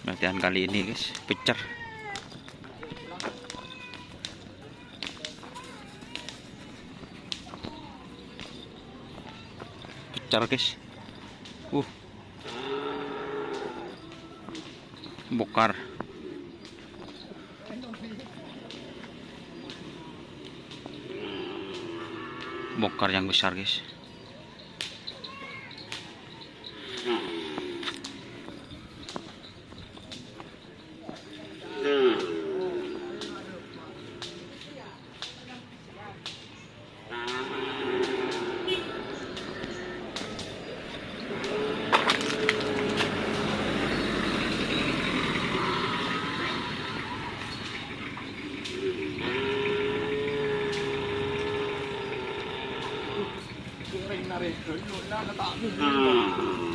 Latihan kali ini guys, pecer. Pecer guys. Bokar. Bokar yang besar guys.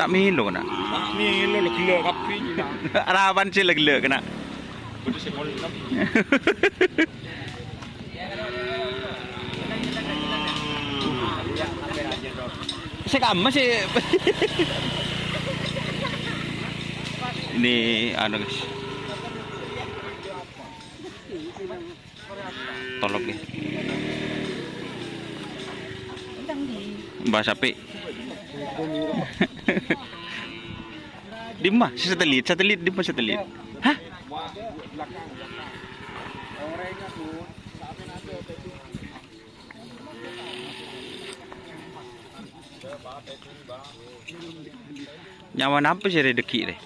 Tak milo kena. Tak milo lah gila kapi je lah. Arawan sih gila kena. Betul saya boleh nak. Saya masih. Ini anu guys. Tolong guys. Bahasa P. Dimah satelit dimah satelit. Hah? Nyawa apa sih redeki deh?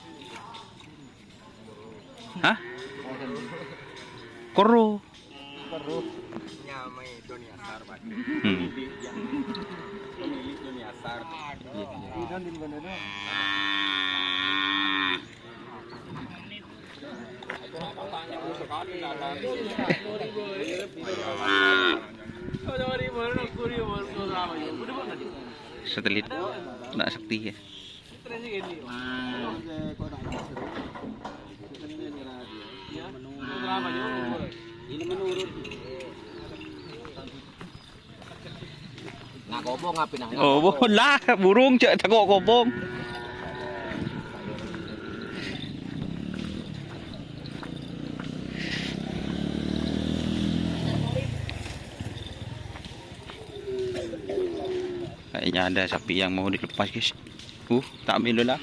Hah? Koro. Nyamai dunia asar pak. Dunia asar. Itu di mana tu? Satelit nak sakti ya. Nak kobong apa nak? Oh, bola burung cak takut kobong. Kayaknya ada sapi yang mau dilepas guys. Tak ambil dulu lah.